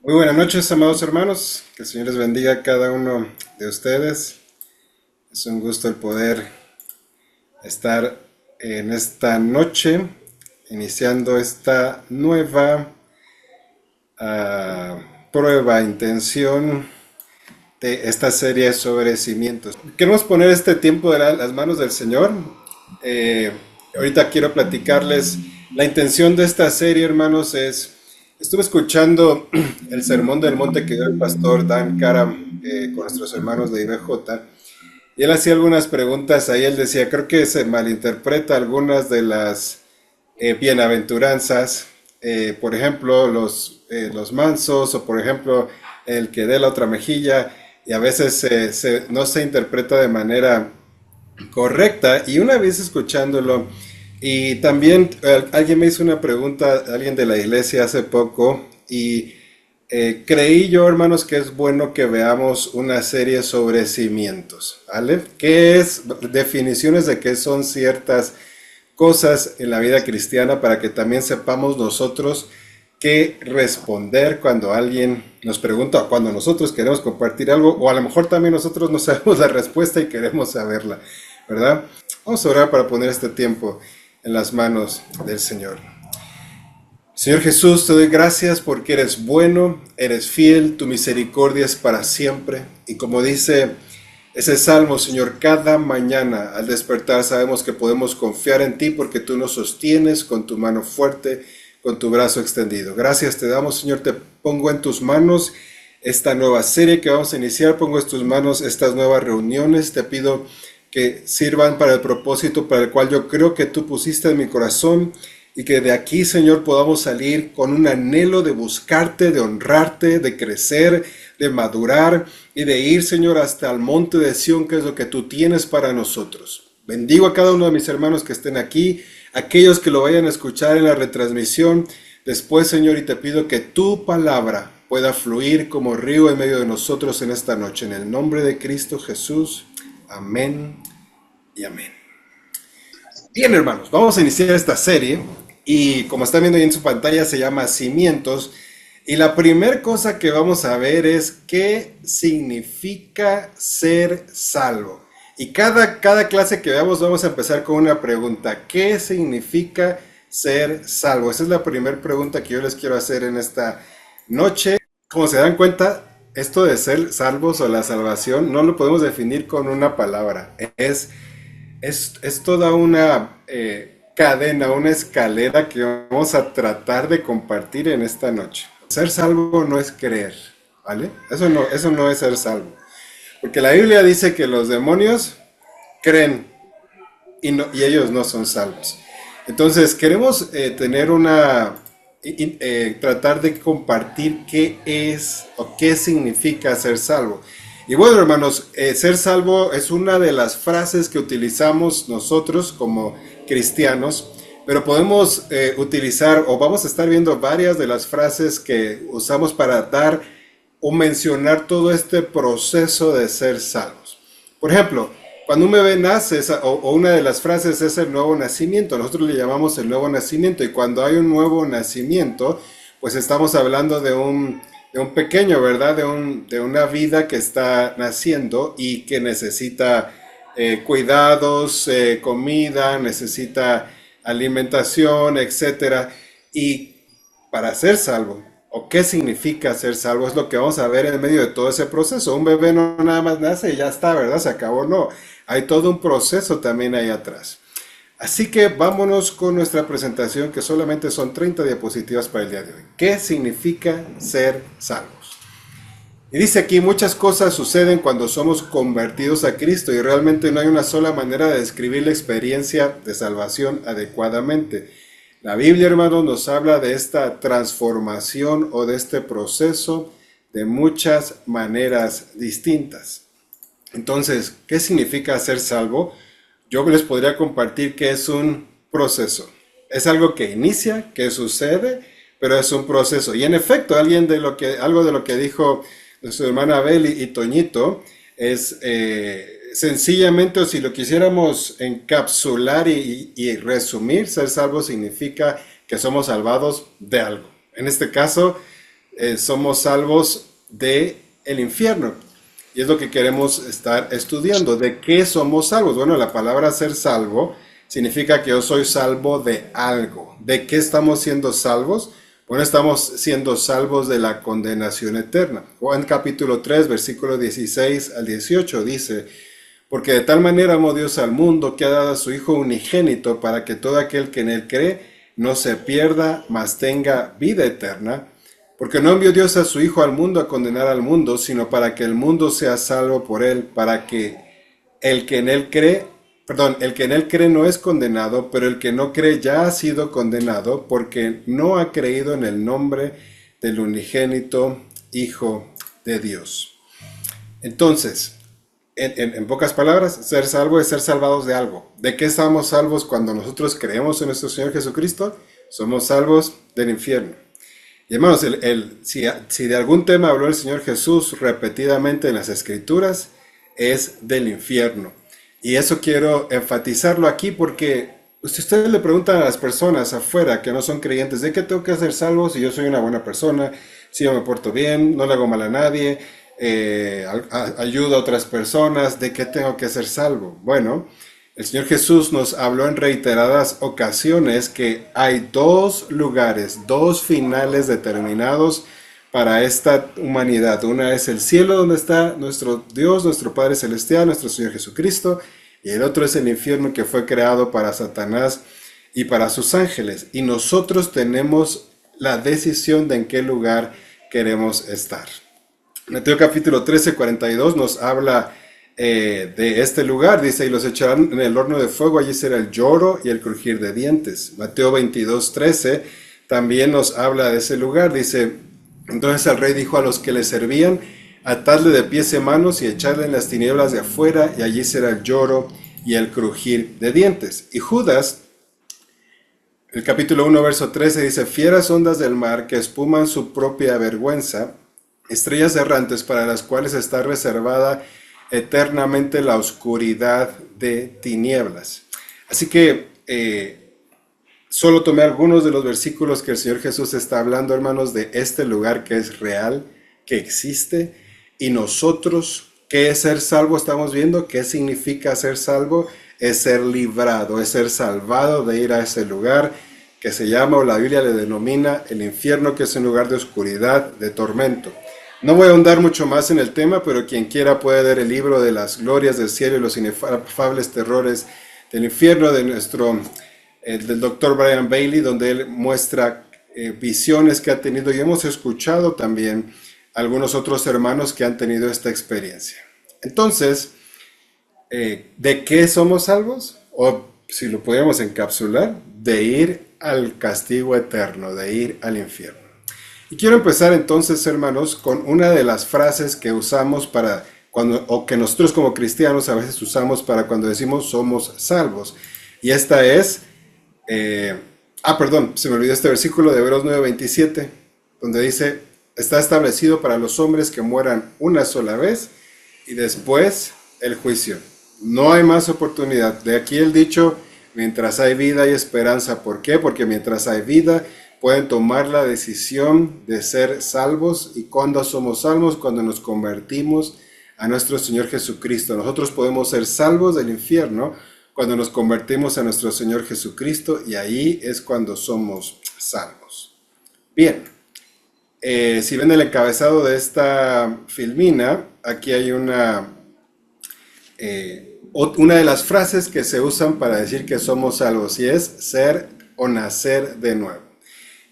Muy buenas noches, amados hermanos. Que el Señor les bendiga a cada uno de ustedes. Es un gusto el poder estar en esta noche, iniciando esta nueva prueba, intención de esta serie sobre cimientos. Queremos poner este tiempo de las manos del Señor. Eh, Ahorita quiero platicarles la intención de esta serie, hermanos, estuve escuchando el sermón del monte que dio el pastor Dan Karam con nuestros hermanos de IBJ, y él hacía algunas preguntas ahí. Él decía, creo que se malinterpreta algunas de las bienaventuranzas, por ejemplo, los mansos, o por ejemplo, el que dé la otra mejilla, y a veces no se interpreta de manera correcta. Y una vez escuchándolo, y también alguien me hizo una pregunta, alguien de la iglesia hace poco, y creí yo, hermanos, que es bueno que veamos una serie sobre cimientos, ¿vale? ¿Qué es? Definiciones de qué son ciertas cosas en la vida cristiana, para que también sepamos nosotros qué responder cuando alguien nos pregunta, o cuando nosotros queremos compartir algo, o a lo mejor también nosotros no sabemos la respuesta y queremos saberla, ¿verdad? Vamos a orar para poner este tiempo en las manos del Señor. Señor Jesús, te doy gracias porque eres bueno, eres fiel, tu misericordia es para siempre. Y como dice ese salmo, Señor, cada mañana al despertar sabemos que podemos confiar en ti, porque tú nos sostienes con tu mano fuerte, con tu brazo extendido. Gracias te damos, Señor, te pongo en tus manos esta nueva serie que vamos a iniciar, pongo en tus manos estas nuevas reuniones, te pido que sirvan para el propósito para el cual yo creo que tú pusiste en mi corazón, y que de aquí, Señor, podamos salir con un anhelo de buscarte, de honrarte, de crecer, de madurar y de ir, Señor, hasta el monte de Sión, que es lo que tú tienes para nosotros. Bendigo a cada uno de mis hermanos que estén aquí, aquellos que lo vayan a escuchar en la retransmisión después, Señor, y te pido que tu palabra pueda fluir como río en medio de nosotros en esta noche. En el nombre de Cristo Jesús, amén y amén. Bien, hermanos, vamos a iniciar esta serie, y como están viendo ahí en su pantalla, se llama Cimientos. Y la primera cosa que vamos a ver es qué significa ser salvo. Y cada clase que veamos vamos a empezar con una pregunta. ¿Qué significa ser salvo? Esa es la primera pregunta que yo les quiero hacer en esta noche. Como se dan cuenta, esto de ser salvos o la salvación no lo podemos definir con una palabra. Es toda una cadena, una escalera que vamos a tratar de compartir en esta noche. Ser salvo no es creer, ¿vale? Eso no es ser salvo. Porque la Biblia dice que los demonios creen, y ellos no son salvos. Entonces queremos tener tratar de compartir qué es o qué significa ser salvo. Y bueno, hermanos, ser salvo es una de las frases que utilizamos nosotros como cristianos, pero podemos utilizar, o vamos a estar viendo varias de las frases que usamos para dar o mencionar todo este proceso de ser salvos. Por ejemplo, cuando un bebé nace, o una de las frases es el nuevo nacimiento. Nosotros le llamamos el nuevo nacimiento, y cuando hay un nuevo nacimiento, pues estamos hablando de un pequeño, ¿verdad? De una vida que está naciendo y que necesita cuidados, comida, necesita alimentación, etcétera. Y para ser salvo, o qué significa ser salvo, es lo que vamos a ver en medio de todo ese proceso. Un bebé no nada más nace y ya está, ¿verdad? Se acabó, no. Hay todo un proceso también ahí atrás. Así que vámonos con nuestra presentación, que solamente son 30 diapositivas para el día de hoy. ¿Qué significa ser salvos? Y dice aquí, muchas cosas suceden cuando somos convertidos a Cristo, y realmente no hay una sola manera de describir la experiencia de salvación adecuadamente. La Biblia, hermanos, nos habla de esta transformación o de este proceso de muchas maneras distintas. Entonces, ¿qué significa ser salvo? Yo les podría compartir que es un proceso. Es algo que inicia, que sucede, pero es un proceso. Y en efecto, algo de lo que dijo nuestra hermana Abel y Toñito es sencillamente, o si lo quisiéramos encapsular y resumir, ser salvo significa que somos salvados de algo. En este caso, somos salvos de el infierno. Y es lo que queremos estar estudiando. ¿De qué somos salvos? Bueno, la palabra ser salvo significa que yo soy salvo de algo. ¿De qué estamos siendo salvos? Bueno, estamos siendo salvos de la condenación eterna. Juan capítulo 3, versículo 16 al 18 dice: porque de tal manera amó Dios al mundo que ha dado a su Hijo unigénito para que todo aquel que en él cree no se pierda, mas tenga vida eterna. Porque no envió Dios a su Hijo al mundo a condenar al mundo, sino para que el mundo sea salvo por él, para que el que en él cree, el que en él cree no es condenado, pero el que no cree ya ha sido condenado, porque no ha creído en el nombre del unigénito Hijo de Dios. Entonces, en pocas palabras, ser salvo es ser salvados de algo. ¿De qué estamos salvos cuando nosotros creemos en nuestro Señor Jesucristo? Somos salvos del infierno. Y hermanos, si de algún tema habló el Señor Jesús repetidamente en las Escrituras, es del infierno. Y eso quiero enfatizarlo aquí porque si ustedes le preguntan a las personas afuera que no son creyentes, ¿de qué tengo que ser salvo si yo soy una buena persona, si yo me porto bien, no le hago mal a nadie, ayudo a otras personas, ¿de qué tengo que ser salvo? Bueno, el Señor Jesús nos habló en reiteradas ocasiones que hay dos lugares, dos finales determinados para esta humanidad. Una es el cielo, donde está nuestro Dios, nuestro Padre Celestial, nuestro Señor Jesucristo, y el otro es el infierno, que fue creado para Satanás y para sus ángeles. Y nosotros tenemos la decisión de en qué lugar queremos estar. Mateo capítulo 13, 42 nos habla de este lugar. Dice: y los echarán en el horno de fuego, allí será el lloro y el crujir de dientes. Mateo 22, 13 también nos habla de ese lugar. Dice: entonces el rey dijo a los que le servían: atadle de pies y manos y echadle en las tinieblas de afuera, y allí será el lloro y el crujir de dientes. Y Judas, el capítulo 1, verso 13 dice: fieras ondas del mar que espuman su propia vergüenza, estrellas errantes para las cuales está reservada eternamente la oscuridad de tinieblas. Así que solo tomé algunos de los versículos que el Señor Jesús está hablando, hermanos, de este lugar que es real, que existe. Y nosotros, ¿qué es ser salvo? Estamos viendo qué significa ser salvo. Es ser librado, es ser salvado de ir a ese lugar que se llama, o la Biblia le denomina, el infierno, que es un lugar de oscuridad, de tormento. No voy a ahondar mucho más en el tema, pero quien quiera puede leer el libro de las glorias del cielo y los inefables terrores del infierno del doctor Brian Bailey, donde él muestra visiones que ha tenido, y hemos escuchado también algunos otros hermanos que han tenido esta experiencia. Entonces, ¿de qué somos salvos? O si lo pudiéramos encapsular, de ir al castigo eterno, de ir al infierno. Y quiero empezar entonces, hermanos, con una de las frases que usamos para cuando, o que nosotros como cristianos a veces usamos para cuando decimos somos salvos. Y esta es, se me olvidó este versículo de Hebreos 9:27, donde dice: está establecido para los hombres que mueran una sola vez y después el juicio. No hay más oportunidad. De aquí el dicho: mientras hay vida hay esperanza. ¿Por qué? Porque mientras hay vida pueden tomar la decisión de ser salvos. ¿Y cuándo somos salvos? Cuando nos convertimos a nuestro Señor Jesucristo. Nosotros podemos ser salvos del infierno cuando nos convertimos a nuestro Señor Jesucristo, y ahí es cuando somos salvos. Bien, si ven el encabezado de esta filmina, aquí hay una de las frases que se usan para decir que somos salvos, y es ser o nacer de nuevo.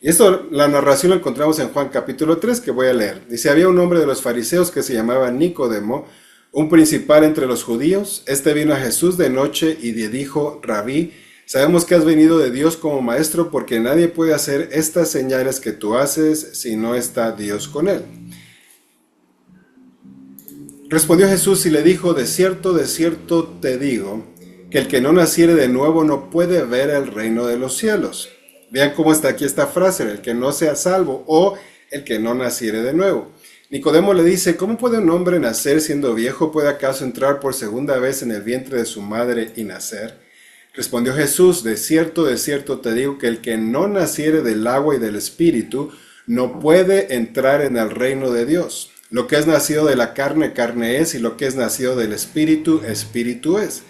Y esto, la narración la encontramos en Juan capítulo 3, que voy a leer. Dice: había un hombre de los fariseos que se llamaba Nicodemo, un principal entre los judíos. Este vino a Jesús de noche y le dijo: Rabí, sabemos que has venido de Dios como maestro, porque nadie puede hacer estas señales que tú haces si no está Dios con él. Respondió Jesús y le dijo: de cierto te digo, que el que no naciere de nuevo no puede ver el reino de los cielos. Vean cómo está aquí esta frase: el que no sea salvo, o el que no naciere de nuevo. Nicodemo le dice: ¿cómo puede un hombre nacer siendo viejo? ¿Puede acaso entrar por segunda vez en el vientre de su madre y nacer? Respondió Jesús: de cierto te digo, que el que no naciere del agua y del espíritu no puede entrar en el reino de Dios. Lo que es nacido de la carne, carne es, y lo que es nacido del espíritu, espíritu es.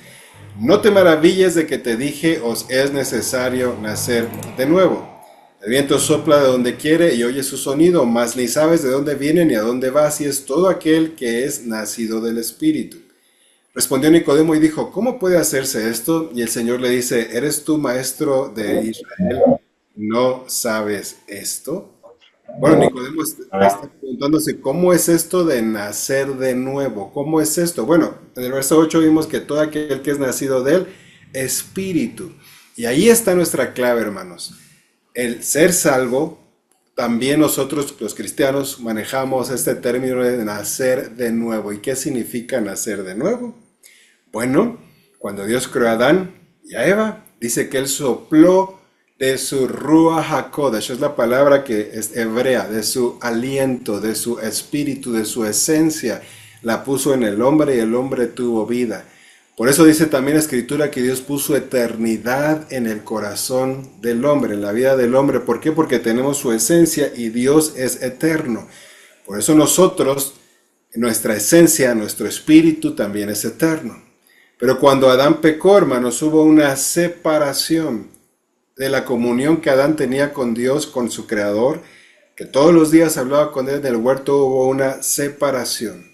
No te maravilles de que te dije, os es necesario nacer de nuevo. El viento sopla de donde quiere y oye su sonido, mas ni sabes de dónde viene ni a dónde va, si es todo aquel que es nacido del espíritu. Respondió Nicodemo y dijo, ¿cómo puede hacerse esto? Y el Señor le dice, ¿eres tú maestro de Israel? ¿No sabes esto? Bueno, Nicodemo está preguntándose, ¿cómo es esto de nacer de nuevo? ¿Cómo es esto? Bueno, en el verso 8 vimos que todo aquel que es nacido del Espíritu. Y ahí está nuestra clave, hermanos. El ser salvo, también nosotros los cristianos manejamos este término de nacer de nuevo. ¿Y qué significa nacer de nuevo? Bueno, cuando Dios creó a Adán y a Eva, dice que Él sopló de su Ruach HaKodesh, es la palabra que es hebrea, de su aliento, de su espíritu, de su esencia, la puso en el hombre y el hombre tuvo vida. Por eso dice también la Escritura que Dios puso eternidad en el corazón del hombre, en la vida del hombre. ¿Por qué? Porque tenemos su esencia y Dios es eterno. Por eso nosotros, nuestra esencia, nuestro espíritu también es eterno. Pero cuando Adán pecó, hermanos, hubo una separación de la comunión que Adán tenía con Dios, con su Creador, que todos los días hablaba con él en el huerto, hubo una separación.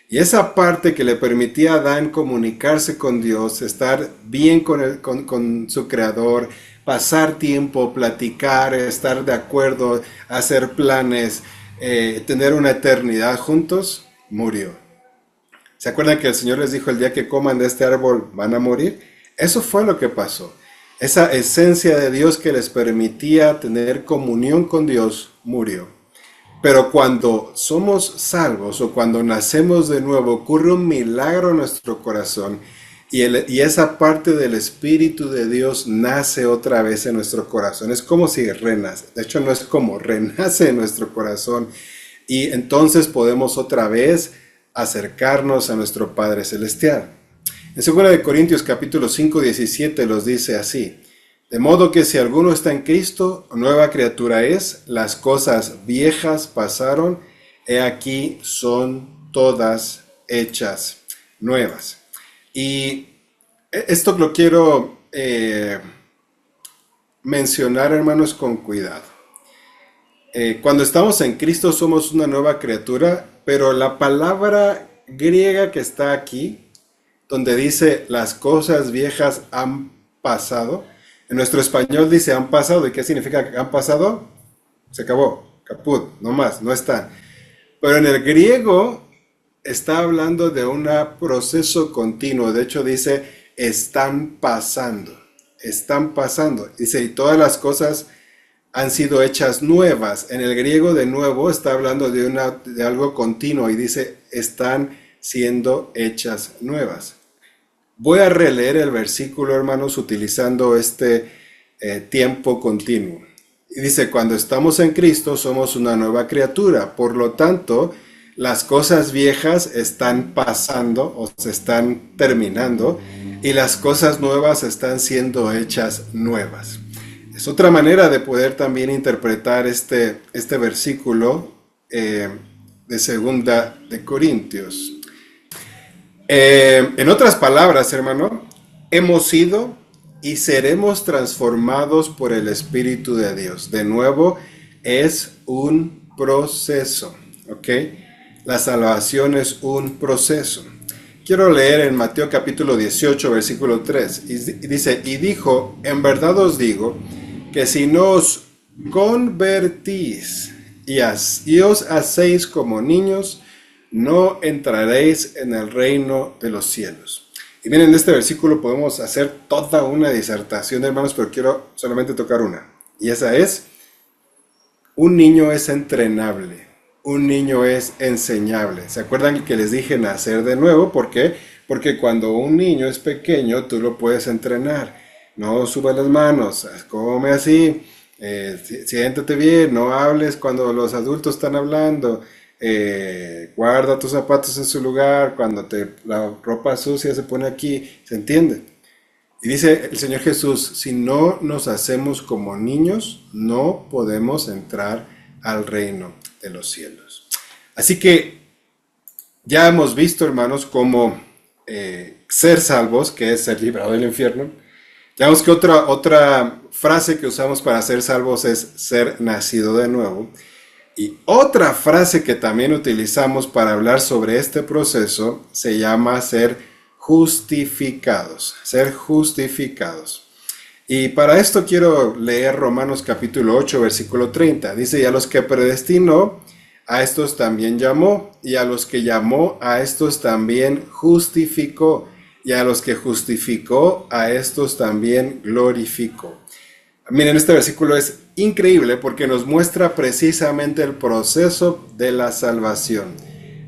Y esa parte que le permitía a Adán comunicarse con Dios, estar bien con su Creador, pasar tiempo, platicar, estar de acuerdo, hacer planes, tener una eternidad juntos, murió. ¿Se acuerdan que el Señor les dijo el día que coman de este árbol van a morir? Eso fue lo que pasó. Esa esencia de Dios que les permitía tener comunión con Dios murió. Pero cuando somos salvos o cuando nacemos de nuevo, ocurre un milagro en nuestro corazón y esa parte del Espíritu de Dios nace otra vez en nuestro corazón. Es como si renace. De hecho, no es como, renace en nuestro corazón. Y entonces podemos otra vez acercarnos a nuestro Padre Celestial. En 2 Corintios capítulo 5, 17 los dice así. De modo que si alguno está en Cristo, nueva criatura es, las cosas viejas pasaron, he aquí son todas hechas nuevas. Y esto lo quiero mencionar, hermanos, con cuidado. Cuando estamos en Cristo somos una nueva criatura, pero la palabra griega que está aquí, donde dice las cosas viejas han pasado, en nuestro español dice han pasado. ¿Y qué significa que han pasado? Se acabó, caput, no más, no están. Pero en el griego está hablando de un proceso continuo. De hecho dice están pasando, están pasando. Dice y todas las cosas han sido hechas nuevas. En el griego de nuevo está hablando de algo continuo y dice están siendo hechas nuevas. Voy a releer el versículo, hermanos, utilizando este tiempo continuo. Y dice, cuando estamos en Cristo somos una nueva criatura. Por lo tanto, las cosas viejas están pasando o se están terminando y las cosas nuevas están siendo hechas nuevas. Es otra manera de poder también interpretar este versículo de 2 Corintios. En otras palabras, hermano, hemos sido y seremos transformados por el Espíritu de Dios. De nuevo, es un proceso, ¿ok? La salvación es un proceso. Quiero leer en Mateo capítulo 18, versículo 3. Y dice, y dijo, en verdad os digo, que si no os convertís y os hacéis como niños, no entraréis en el reino de los cielos. Y miren, en este versículo podemos hacer toda una disertación, hermanos, pero quiero solamente tocar una. Y esa es, un niño es entrenable, un niño es enseñable. ¿Se acuerdan que les dije nacer de nuevo? ¿Por qué? Porque cuando un niño es pequeño, tú lo puedes entrenar. No subas las manos, come así, siéntate bien, no hables cuando los adultos están hablando. Guarda tus zapatos en su lugar, cuando la ropa sucia se pone aquí, ¿se entiende? Y dice el Señor Jesús, si no nos hacemos como niños, no podemos entrar al reino de los cielos. Así que ya hemos visto, hermanos, cómo ser salvos, que es ser librado del infierno. Ya vemos que otra frase que usamos para ser salvos es ser nacido de nuevo. Y otra frase que también utilizamos para hablar sobre este proceso se llama ser justificados. Ser justificados. Y para esto quiero leer Romanos capítulo 8, versículo 30. Dice, y a los que predestinó, a estos también llamó, y a los que llamó, a estos también justificó, y a los que justificó, a estos también glorificó. Miren, este versículo es increíble porque nos muestra precisamente el proceso de la salvación.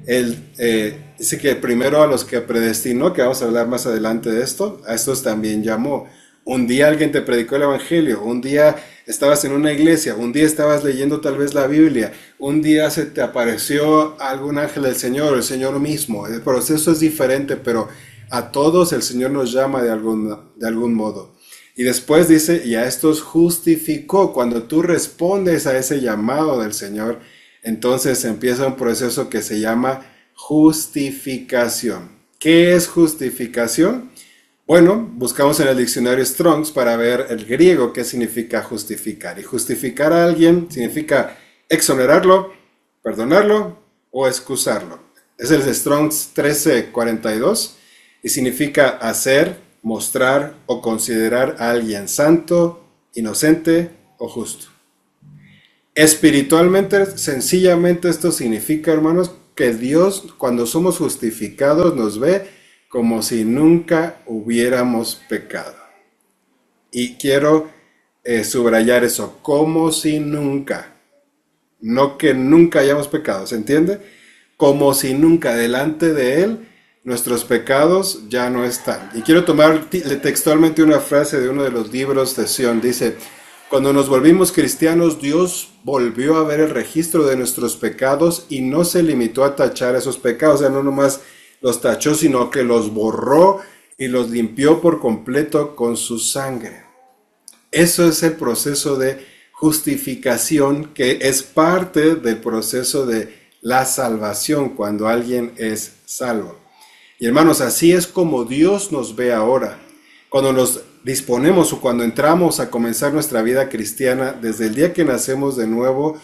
Dice que primero a los que predestinó, que vamos a hablar más adelante de esto, a estos también llamó. Un día alguien te predicó el evangelio, un día estabas en una iglesia, un día estabas leyendo tal vez la Biblia, un día se te apareció algún ángel del Señor, el Señor mismo. El proceso es diferente, pero a todos el Señor nos llama de algún modo. Y después dice, y a estos justificó. Cuando tú respondes a ese llamado del Señor, entonces empieza un proceso que se llama justificación. ¿Qué es justificación? Bueno, buscamos en el diccionario Strong's para ver el griego qué significa justificar. Y justificar a alguien significa exonerarlo, perdonarlo o excusarlo. Es el Strong's 1342 y significa hacer, mostrar o considerar a alguien santo, inocente o justo. Espiritualmente, sencillamente esto significa, hermanos, que Dios, cuando somos justificados, nos ve como si nunca hubiéramos pecado. Y quiero subrayar eso, como si nunca. No que nunca hayamos pecado, ¿se entiende? Como si nunca delante de Él nuestros pecados ya no están. Y quiero tomar textualmente una frase de uno de los libros de Sion. Dice, cuando nos volvimos cristianos, Dios volvió a ver el registro de nuestros pecados y no se limitó a tachar esos pecados. O sea, no nomás los tachó, sino que los borró y los limpió por completo con su sangre. Eso es el proceso de justificación, que es parte del proceso de la salvación cuando alguien es salvo. Y hermanos, así es como Dios nos ve ahora. Cuando nos disponemos o cuando entramos a comenzar nuestra vida cristiana, desde el día que nacemos de nuevo,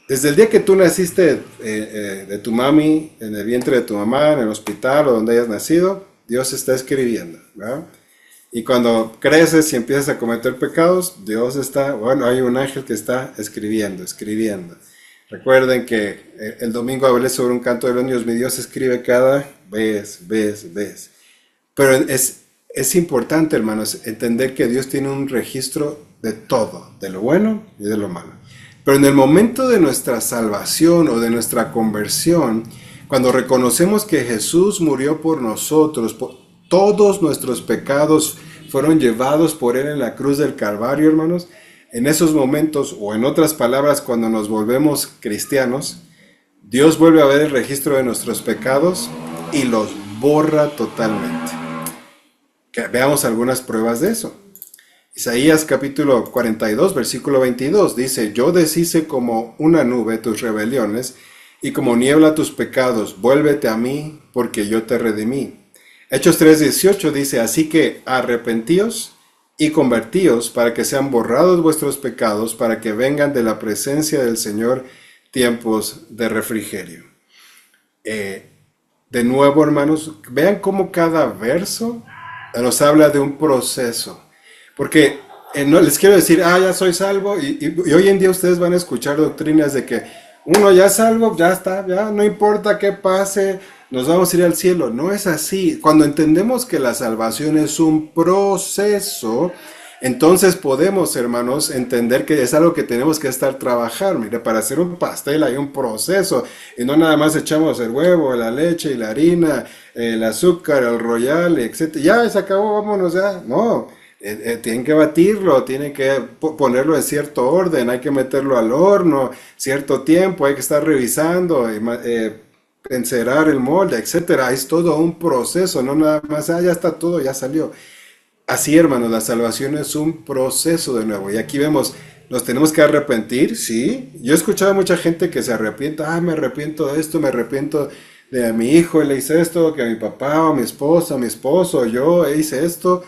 desde el día que tú naciste de tu mami, en el vientre de tu mamá, en el hospital o donde hayas nacido, Dios está escribiendo, ¿verdad? Y cuando creces y empiezas a cometer pecados, Dios está, hay un ángel que está escribiendo. Recuerden que el domingo hablé sobre un canto de los niños, mi Dios escribe cada vez. Pero es importante, hermanos, entender que Dios tiene un registro de todo, de lo bueno y de lo malo. Pero en el momento de nuestra salvación o de nuestra conversión, cuando reconocemos que Jesús murió por nosotros, todos nuestros pecados fueron llevados por Él en la cruz del Calvario, hermanos, en esos momentos, o en otras palabras, cuando nos volvemos cristianos, Dios vuelve a ver el registro de nuestros pecados y los borra totalmente. Veamos algunas pruebas de eso. Isaías capítulo 42, versículo 22 dice, yo deshice como una nube tus rebeliones y como niebla tus pecados, vuélvete a mí porque yo te redimí. Hechos 3:18 dice, así que arrepentíos y convertíos para que sean borrados vuestros pecados, para que vengan de la presencia del Señor tiempos de refrigerio. De nuevo, hermanos, vean cómo cada verso nos habla de un proceso. Porque no les quiero decir, ya soy salvo, y hoy en día ustedes van a escuchar doctrinas de que uno ya es salvo, ya está, ya no importa qué pase, nos vamos a ir al cielo. No es así. Cuando entendemos que la salvación es un proceso, entonces podemos, hermanos, entender que es algo que tenemos que estar trabajando. Mire, para hacer un pastel hay un proceso, y no nada más echamos el huevo, la leche y la harina, el azúcar, el royal, etc. Ya, se acabó, vámonos ya. No. Tienen que batirlo, tienen que ponerlo en cierto orden, hay que meterlo al horno, cierto tiempo, hay que estar revisando, encerar el molde, etcétera. Es todo un proceso, no nada más, ya está todo, ya salió. Así, hermanos, la salvación es un proceso de nuevo. Y aquí vemos Nos tenemos que arrepentir, sí. Yo he escuchado a mucha gente que se arrepienta, me arrepiento de esto, me arrepiento de a mi hijo, le hice esto, que a mi papá, o a mi esposa, a mi esposo, yo hice esto,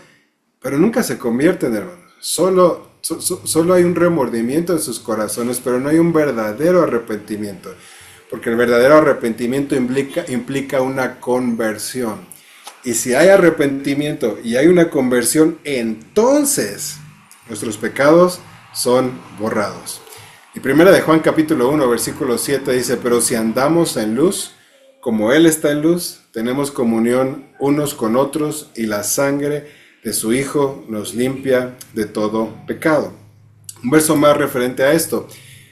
pero nunca se convierten, hermanos. Solo hay un remordimiento en sus corazones, pero no hay un verdadero arrepentimiento, porque el verdadero arrepentimiento implica una conversión. Y si hay arrepentimiento y hay una conversión, entonces nuestros pecados son borrados. Y primera de Juan capítulo 1 versículo 7 dice, pero si andamos en luz, como Él está en luz, tenemos comunión unos con otros y la sangre de su Hijo nos limpia de todo pecado. Un verso más referente a esto.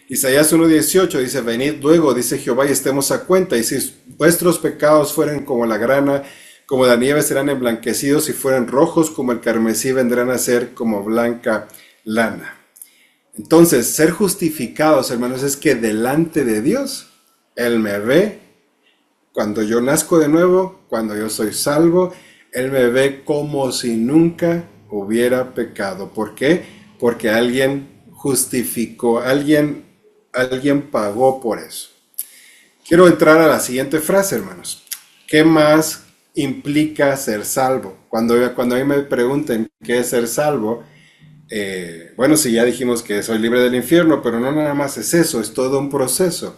Isaías 1:18 dice, venid luego, dice Jehová, y estemos a cuenta. Y si vuestros pecados fueren como la grana, como la nieve serán emblanquecidos, si fueren rojos como el carmesí, vendrán a ser como blanca lana. Entonces, ser justificados, hermanos, es que delante de Dios, Él me ve. Cuando yo nazco de nuevo, cuando yo soy salvo, Él me ve como si nunca hubiera pecado. ¿Por qué? Porque alguien justificó, alguien pagó por eso. Quiero entrar a la siguiente frase, hermanos. ¿Qué más implica ser salvo? Cuando a mí me pregunten qué es ser salvo, bueno, sí, ya dijimos que soy libre del infierno, pero no nada más es eso, es todo un proceso.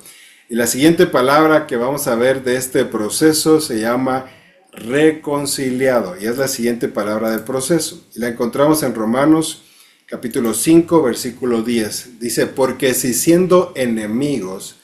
Y la siguiente palabra que vamos a ver de este proceso se llama reconciliado, y es la siguiente palabra del proceso. Y la encontramos en Romanos capítulo 5, versículo 10. Dice, porque si siendo enemigos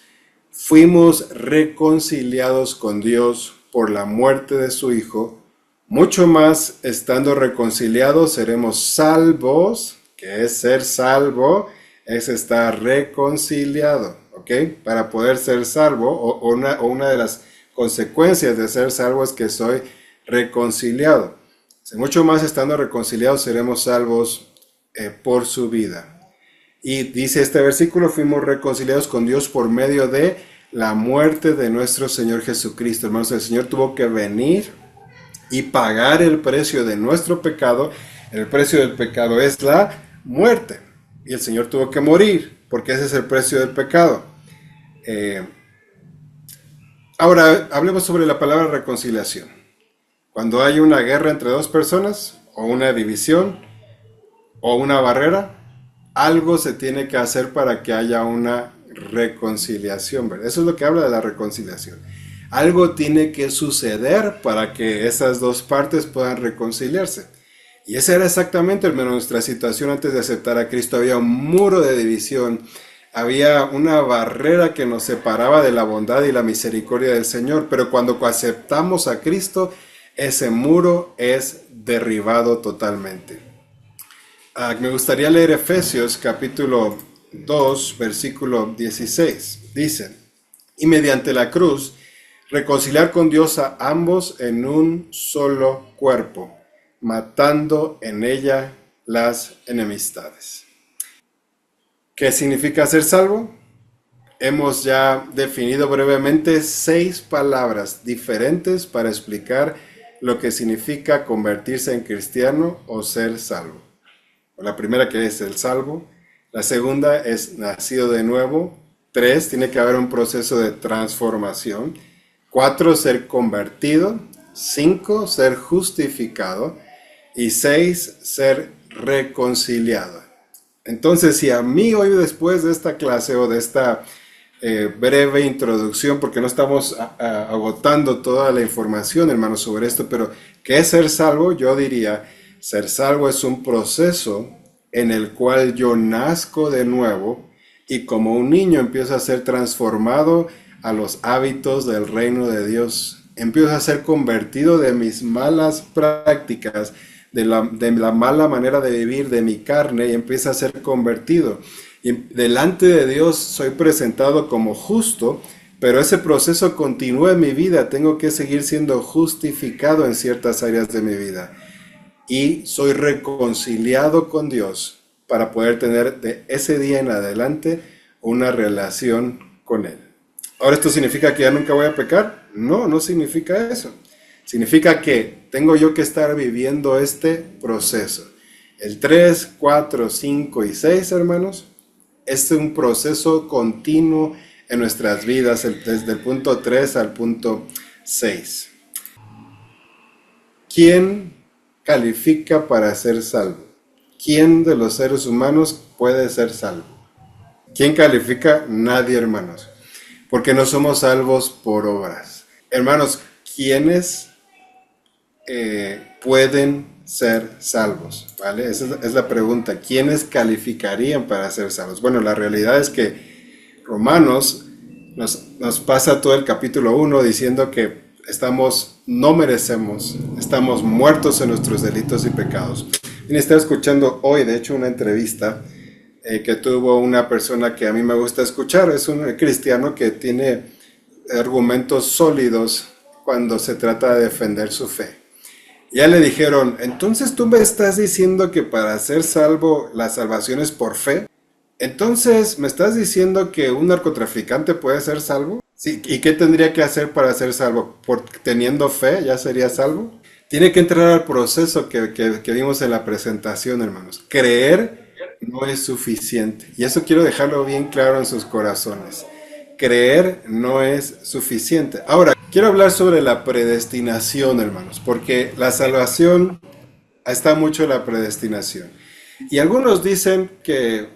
fuimos reconciliados con Dios por la muerte de su Hijo, mucho más estando reconciliados seremos salvos. ¿Qué es ser salvo? Es estar reconciliado, ¿ok? Para poder ser salvo, o una de las consecuencias de ser salvo es que soy reconciliado. Mucho más estando reconciliados seremos salvos por su vida. Y dice este versículo, fuimos reconciliados con Dios por medio de la muerte de nuestro Señor Jesucristo. Hermanos, el Señor tuvo que venir y pagar el precio de nuestro pecado. El precio del pecado es la muerte. Y el Señor tuvo que morir, porque ese es el precio del pecado. Ahora, hablemos sobre la palabra reconciliación. Cuando hay una guerra entre dos personas, o una división, o una barrera, algo se tiene que hacer para que haya una reconciliación, ¿verdad? Eso es lo que habla de la reconciliación. Algo tiene que suceder para que esas dos partes puedan reconciliarse. Y esa era exactamente, hermano, nuestra situación antes de aceptar a Cristo. Había un muro de división, había una barrera que nos separaba de la bondad y la misericordia del Señor. Pero cuando aceptamos a Cristo, ese muro es derribado totalmente. Me gustaría leer Efesios capítulo 2, versículo 16. Dice, y mediante la cruz, reconciliar con Dios a ambos en un solo cuerpo, matando en ella las enemistades. ¿Qué significa ser salvo? Hemos ya definido brevemente 6 palabras diferentes para explicar lo que significa convertirse en cristiano o ser salvo. La primera, que es el salvo. La segunda es nacido de nuevo. 3, tiene que haber un proceso de transformación. 4, ser convertido. 5, ser justificado. Y 6, ser reconciliado. Entonces, si a mí hoy, después de esta clase o de esta breve introducción, porque no estamos agotando toda la información, hermanos, sobre esto, pero ¿qué es ser salvo? Yo diría, ser salvo es un proceso en el cual yo nazco de nuevo y como un niño empiezo a ser transformado a los hábitos del reino de Dios. Empiezo a ser convertido de mis malas prácticas, de la mala manera de vivir de mi carne, y empiezo a ser convertido. Y delante de Dios soy presentado como justo, pero ese proceso continúa en mi vida. Tengo que seguir siendo justificado en ciertas áreas de mi vida. Y soy reconciliado con Dios para poder tener de ese día en adelante una relación con Él. ¿Ahora esto significa que ya nunca voy a pecar? No, no significa eso. Significa que tengo yo que estar viviendo este proceso. El 3, 4, 5 y 6, hermanos, Es un proceso continuo en nuestras vidas, desde el punto 3 al punto 6. ¿Quién califica para ser salvo? ¿Quién de los seres humanos puede ser salvo? ¿Quién califica? Nadie, hermanos. Porque no somos salvos por obras. Hermanos, ¿quiénes pueden ser salvos? ¿Vale? Esa es la pregunta. ¿Quiénes calificarían para ser salvos? Bueno, la realidad es que Romanos nos pasa todo el capítulo 1 diciendo que no merecemos, estamos muertos en nuestros delitos y pecados. Y estaba escuchando hoy, de hecho, una entrevista que tuvo una persona que a mí me gusta escuchar. Es un cristiano que tiene argumentos sólidos cuando se trata de defender su fe. Ya le dijeron, entonces tú me estás diciendo que para ser salvo la salvación es por fe. Entonces, ¿me estás diciendo que un narcotraficante puede ser salvo? Sí, ¿y qué tendría que hacer para ser salvo? ¿Teniendo fe ya sería salvo? Tiene que entrar al proceso que vimos en la presentación, hermanos. Creer no es suficiente. Y eso quiero dejarlo bien claro en sus corazones. Creer no es suficiente. Ahora, quiero hablar sobre la predestinación, hermanos, porque la salvación está mucho en la predestinación. Y algunos dicen que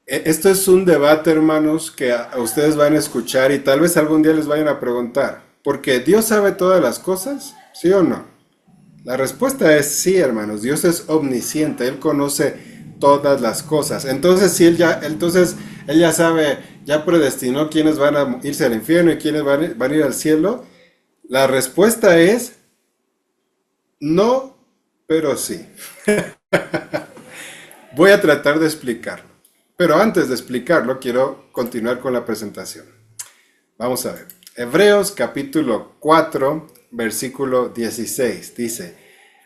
esto es un debate, hermanos, que a ustedes van a escuchar y tal vez algún día les vayan a preguntar. ¿Porque Dios sabe todas las cosas? ¿Sí o no? La respuesta es sí, hermanos. Dios es omnisciente. Él conoce todas las cosas. Entonces, si él ya sabe, ya predestinó quiénes van a irse al infierno y quiénes van a ir al cielo. La respuesta es no, pero sí. Voy a tratar de explicarlo. Pero antes de explicarlo, quiero continuar con la presentación. Vamos a ver. Hebreos capítulo 4, versículo 16. Dice,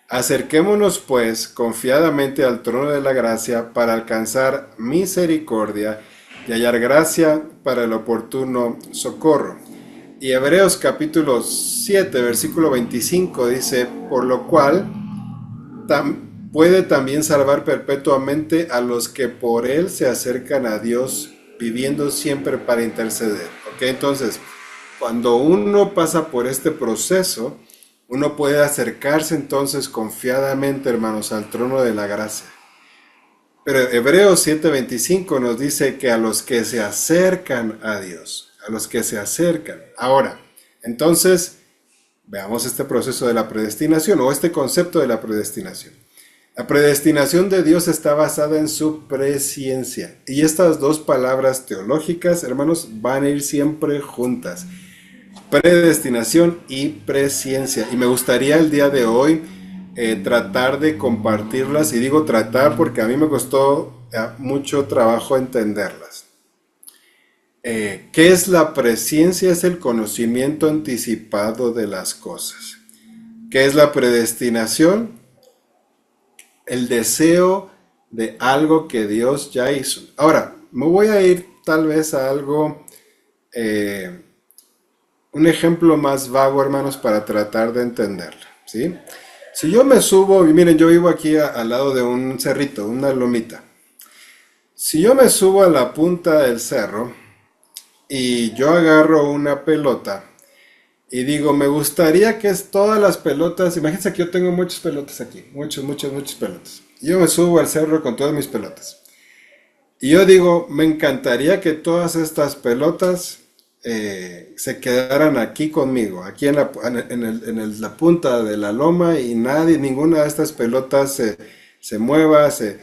acerquémonos pues confiadamente al trono de la gracia para alcanzar misericordia y hallar gracia para el oportuno socorro. Y Hebreos capítulo 7, versículo 25 dice, por lo cual puede también salvar perpetuamente a los que por él se acercan a Dios, viviendo siempre para interceder. ¿Ok? Entonces, cuando uno pasa por este proceso, uno puede acercarse entonces confiadamente, hermanos, al trono de la gracia. Pero Hebreos 7:25 nos dice que a los que se acercan a Dios, a los que se acercan. Ahora, entonces, veamos este proceso de la predestinación o este concepto de la predestinación. La predestinación de Dios está basada en su presciencia. Y estas dos palabras teológicas, hermanos, van a ir siempre juntas. Predestinación y presciencia. Y me gustaría el día de hoy tratar de compartirlas. Y digo tratar porque a mí me costó mucho trabajo entenderlas. ¿Qué es la presciencia? Es el conocimiento anticipado de las cosas. ¿Qué es la predestinación? El deseo de algo que Dios ya hizo. Ahora, me voy a ir tal vez a algo, un ejemplo más vago, hermanos, para tratar de entenderlo, ¿sí? Si yo me subo, y miren, yo vivo aquí al lado de un cerrito, una lomita. Si yo me subo a la punta del cerro y yo agarro una pelota y digo, me gustaría que todas las pelotas, imagínense que yo tengo muchas pelotas aquí, muchas pelotas. Yo me subo al cerro con todas mis pelotas. Y yo digo, me encantaría que todas estas pelotas se quedaran aquí conmigo, aquí en la punta de la loma y ninguna de estas pelotas se mueva, se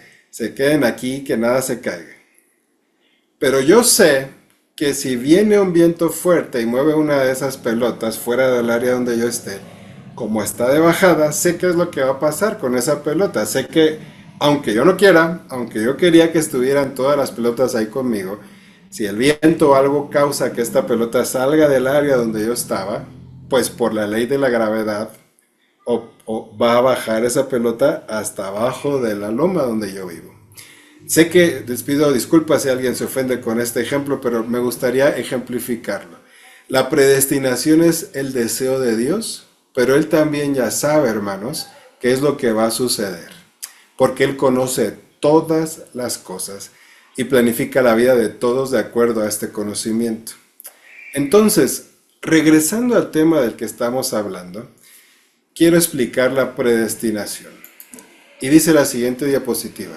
queden aquí, que nada se caiga. Pero yo sé que si viene un viento fuerte y mueve una de esas pelotas fuera del área donde yo esté, como está de bajada, sé qué es lo que va a pasar con esa pelota. Sé que, aunque yo no quiera, aunque yo quería que estuvieran todas las pelotas ahí conmigo, si el viento o algo causa que esta pelota salga del área donde yo estaba, pues por la ley de la gravedad, o va a bajar esa pelota hasta abajo de la loma donde yo vivo. Sé que les pido disculpas si alguien se ofende con este ejemplo, pero me gustaría ejemplificarlo. La predestinación es el deseo de Dios, pero Él también ya sabe, hermanos, qué es lo que va a suceder. Porque Él conoce todas las cosas. y planifica la vida de todos de acuerdo a este conocimiento. Entonces, regresando al tema del que estamos hablando, quiero explicar la predestinación. Y dice la siguiente diapositiva.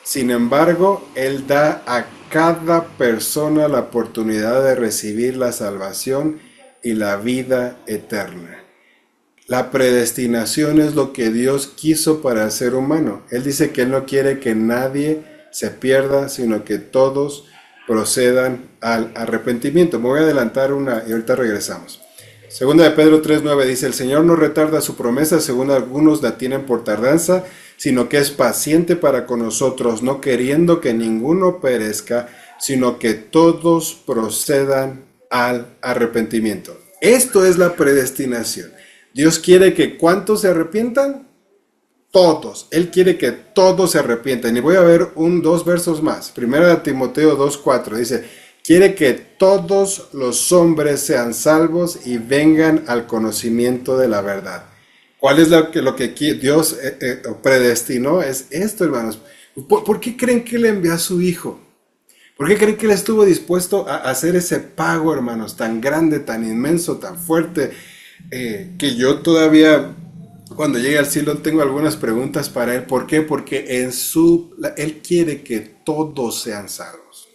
Sin embargo, Él da a cada persona la oportunidad de recibir la salvación y la vida eterna. La predestinación es lo que Dios quiso para el ser humano. Él dice que Él no quiere que nadie se pierda, sino que todos procedan al arrepentimiento. Me voy a adelantar una y ahorita regresamos. Segunda de Pedro 3:9 dice, el Señor no retarda su promesa, según algunos la tienen por tardanza, sino que es paciente para con nosotros, no queriendo que ninguno perezca, sino que todos procedan al arrepentimiento. Esto es la predestinación. Dios quiere que ¿cuántos se arrepientan? Todos. Él quiere que todos se arrepientan. Y voy a ver dos versos más. Primera de Timoteo 2:4 dice, quiere que todos los hombres sean salvos y vengan al conocimiento de la verdad. ¿Cuál es lo que Dios predestinó? Es esto, hermanos. ¿Por qué creen que Él envió a su Hijo? ¿Por qué creen que Él estuvo dispuesto a hacer ese pago, hermanos, tan grande, tan inmenso, tan fuerte, que yo todavía, cuando llegue al cielo, tengo algunas preguntas para Él? ¿Por qué? Porque Él quiere que todos sean salvos.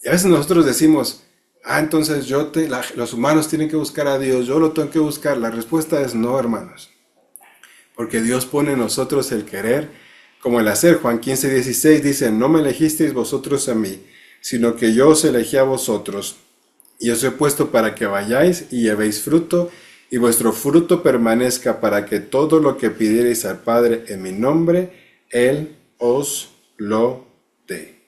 Y a veces nosotros decimos, entonces los humanos tienen que buscar a Dios, yo lo tengo que buscar. La respuesta es no, hermanos. Porque Dios pone en nosotros el querer como el hacer. Juan 15:16 dice, no me elegisteis vosotros a mí, sino que yo os elegí a vosotros. Y os he puesto para que vayáis y llevéis fruto, y vuestro fruto permanezca, para que todo lo que pidiereis al Padre en mi nombre, Él os lo dé.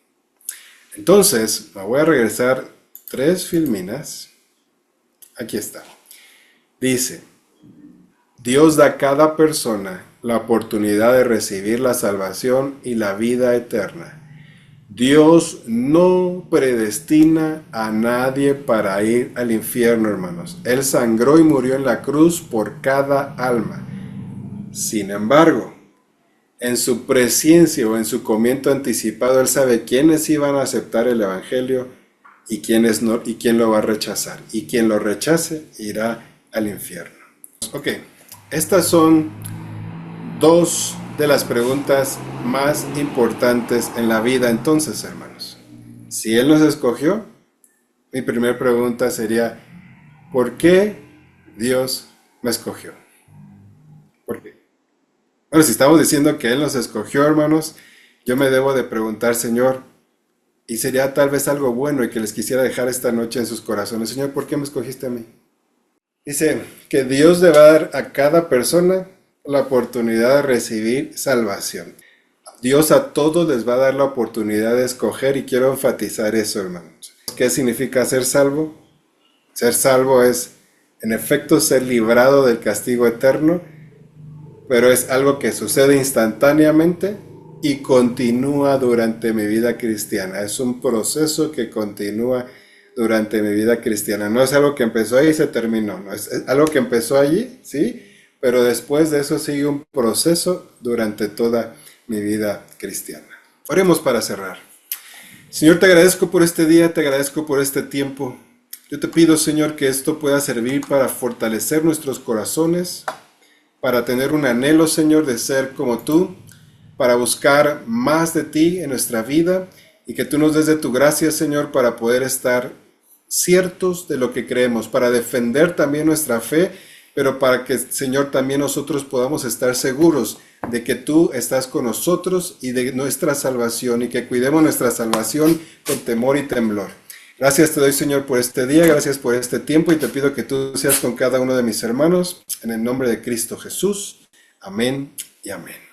Entonces, me voy a regresar 3 filminas. Aquí está. Dice, Dios da a cada persona la oportunidad de recibir la salvación y la vida eterna. Dios no predestina a nadie para ir al infierno, hermanos. Él sangró y murió en la cruz por cada alma. Sin embargo, en su presciencia o en su comienzo anticipado, Él sabe quiénes iban a aceptar el Evangelio y quiénes no, y quién lo va a rechazar. Y quien lo rechace irá al infierno. Ok, estas son 2 de las preguntas más importantes en la vida. Entonces, hermanos, si Él nos escogió, mi primera pregunta sería, ¿por qué Dios me escogió? ¿Por qué? Bueno, si estamos diciendo que Él nos escogió, hermanos, yo me debo de preguntar, Señor, y sería tal vez algo bueno y que les quisiera dejar esta noche en sus corazones, Señor, ¿por qué me escogiste a mí? Dice que Dios le va a dar a cada persona la oportunidad de recibir salvación. Dios a todos les va a dar la oportunidad de escoger, y quiero enfatizar eso, hermanos. ¿Qué significa ser salvo? Ser salvo es, en efecto, ser librado del castigo eterno, pero es algo que sucede instantáneamente y continúa durante mi vida cristiana. Es un proceso que continúa durante mi vida cristiana. No es algo que empezó ahí y se terminó. No, es algo que empezó allí, ¿sí? Pero después de eso sigue un proceso durante toda mi vida cristiana. Oremos para cerrar. Señor, te agradezco por este día, te agradezco por este tiempo. Yo te pido, Señor, que esto pueda servir para fortalecer nuestros corazones, para tener un anhelo, Señor, de ser como tú, para buscar más de ti en nuestra vida, y que tú nos des de tu gracia, Señor, para poder estar ciertos de lo que creemos, para defender también nuestra fe, pero para que, Señor, también nosotros podamos estar seguros de que tú estás con nosotros y de nuestra salvación, y que cuidemos nuestra salvación con temor y temblor. Gracias te doy, Señor, por este día, gracias por este tiempo, y te pido que tú seas con cada uno de mis hermanos, en el nombre de Cristo Jesús. Amén y amén.